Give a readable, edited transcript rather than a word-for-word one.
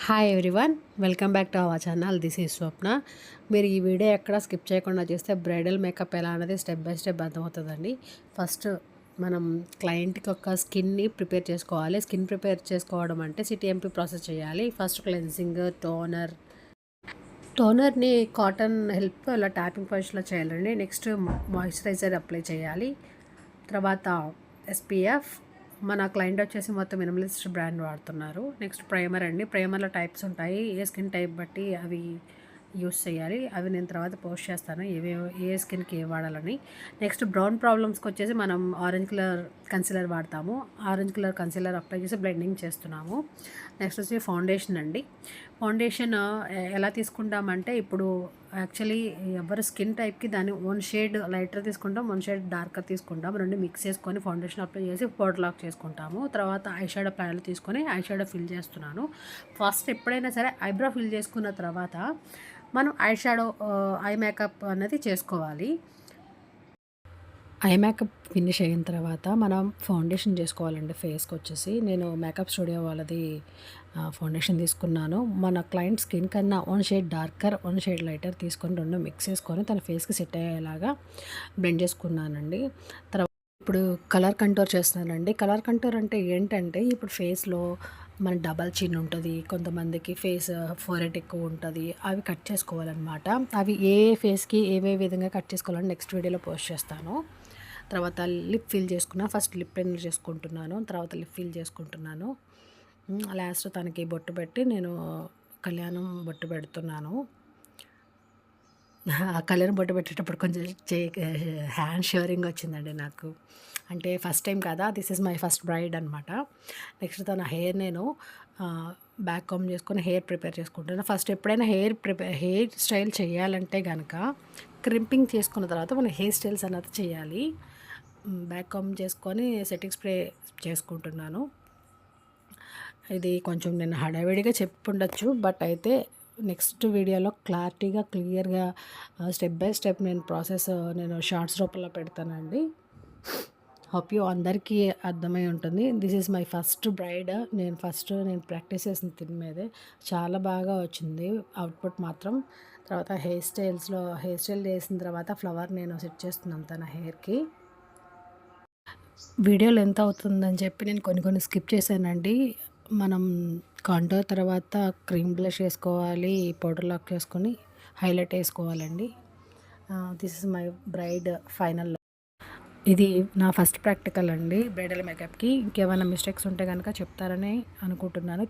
Hi everyone, welcome back to our channel. This is Swapna. మీరు ఈ video ఎక్కడ skip చేయకుండా చేస్తే బ్రైడల్ మేకప్ ఎలా అనేది స్టెప్ బై స్టెప్ అర్థమవుతుందండి. ఫస్ట్ మనం క్లయింట్కి ఒక స్కిన్ని ప్రిపేర్ చేసుకోవాలి. స్కిన్ ప్రిపేర్ చేసుకోవడం అంటే సిటీఎంపీ ప్రాసెస్ చేయాలి. ఫస్ట్ క్లెన్సింగ్, టోనర్ని కాటన్ హెల్ప్ ఇలా ట్యాపింగ్ పొజిషన్లో చేయాలండి. నెక్స్ట్ మాయిశ్చరైజర్ అప్లై చేయాలి. తర్వాత ఎస్పీఎఫ్. మన క్లయింట్ వచ్చేసి మొత్తం మినిమలిస్ట్ బ్రాండ్ వాడుతున్నారు. నెక్స్ట్ ప్రైమర్ అండి. ప్రైమర్లో టైప్స్ ఉంటాయి, ఏ స్కిన్ టైప్ బట్టి అవి యూస్ చేయాలి. అవి నేను తర్వాత పోస్ట్ చేస్తాను ఏ స్కిన్కి ఏ వాడాలని. నెక్స్ట్ బ్రౌన్ ప్రాబ్లమ్స్కి వచ్చేసి మనం ఆరెంజ్ కలర్ కన్సిలర్ వాడతాము. ఆరెంజ్ కలర్ కన్సిలర్ అప్లై చేసి బ్లెండింగ్ చేస్తున్నాము. నెక్స్ట్ వచ్చి ఫౌండేషన్ అండి. ఫౌండేషన్ ఎలా తీసుకుంటామంటే ఇప్పుడు యాక్చువల్లీ ఎవరి స్కిన్ టైప్కి దాన్ని వన్ షేడ్ లైటర్ తీసుకుంటాం, వన్ షేడ్ డార్కర్ తీసుకుంటాం. రెండు మిక్స్ చేసుకొని ఫౌండేషన్ అప్లై చేసి పౌడర్ లాక్ చేసుకుంటాము. తర్వాత ఐ షాడో ప్యానల్ తీసుకొని ఐ షాడో ఫిల్ చేస్తున్నాను. ఫస్ట్ ఎప్పుడైనా సరే ఐబ్రో ఫిల్ చేసుకున్న తర్వాత మనం ఐ మేకప్ అనేది చేసుకోవాలి. ఐ మేకప్ ఫినిష్ అయిన తర్వాత మనం ఫౌండేషన్ చేసుకోవాలండి. ఫేస్కి వచ్చేసి నేను మేకప్ స్టూడియో వాళ్ళది ఫౌండేషన్ తీసుకున్నాను. మన క్లయింట్ స్కిన్ కన్నా one shade darker, one shade lighter తీసుకొని రెండు మిక్స్ చేసుకొని తన ఫేస్కి సెట్ అయ్యేలాగా బ్లెండ్ చేసుకున్నానండి. తర్వాత ఇప్పుడు కలర్ కంటూర్ చేస్తున్నానండి. కలర్ కంటూర్ అంటే ఏంటంటే ఇప్పుడు ఫేస్లో మన డబల్ చిన్ ఉంటుంది, కొంతమందికి ఫేస్ ఫోరెట్ ఎక్కువ ఉంటుంది, అవి కట్ చేసుకోవాలన్నమాట. అవి ఏ ఫేస్కి ఏ విధంగా కట్ చేసుకోవాలని నెక్స్ట్ వీడియోలో పోస్ట్ చేస్తాను. తర్వాత లిప్ ఫిల్ చేసుకున్నా. ఫస్ట్ లిప్ లైనర్ చేసుకుంటున్నాను, తర్వాత లిప్ ఫిల్ చేసుకుంటున్నాను. లాస్ట్ తనకి బొట్టు పెట్టి నేను కళ్యాణం బొట్టు పెడుతున్నాను. ఆ కళ్యాణం బొట్టు పెట్టేటప్పుడు కొంచెం హ్యాండ్ షివరింగ్ వచ్చిందండి నాకు. అంటే ఫస్ట్ టైం కదా, this is my first bride అనమాట. నెక్స్ట్ తన హెయిర్ నేను బ్యాక్ కామ్ చేసుకొని హెయిర్ ప్రిపేర్ చేసుకుంటాను. ఫస్ట్ ఎప్పుడైనా హెయిర్ స్టైల్ చేయాలంటే కనుక క్రింపింగ్ చేసుకున్న తర్వాత మనం హెయిర్ స్టైల్స్ అన్నది చేయాలి. బ్యాక్ కామ్ చేసుకొని సెట్టింగ్ స్ప్రే చేసుకుంటున్నాను. ఇది కొంచెం నేను హడావిడిగా చెప్పుండొచ్చు, బట్ అయితే నెక్స్ట్ వీడియోలో క్లియర్గా స్టెప్ బై స్టెప్ నేను షార్ట్స్ రూపంలో పెడతానండి. హోప్ యూ అందరికీ అర్థమై ఉంటుంది. This is my first bride. నేను ప్రాక్టీస్ చేసిన దీని మీదే చాలా బాగా వచ్చింది అవుట్పుట్ మాత్రం. తర్వాత హెయిర్ స్టైల్ చేసిన తర్వాత ఫ్లవర్ నేను సెట్ చేస్తున్నాను తన హెయిర్కి. వీడియోలో ఎంత అవుతుందని చెప్పి నేను కొన్ని స్కిప్ చేశానండి. మనం కాంటూర్ తర్వాత క్రీమ్ బ్లష్ వేసుకోవాలి, పౌడర్ లాక్ చేసుకొని హైలైట్ వేసుకోవాలండి. This is my braid final. ఇది నా ఫస్ట్ ప్రాక్టికల్ అండి బ్రైడల్ మేకప్కి. ఇంకేమైనా మిస్టేక్స్ ఉంటే కనుక చెప్తారని అనుకుంటున్నాను.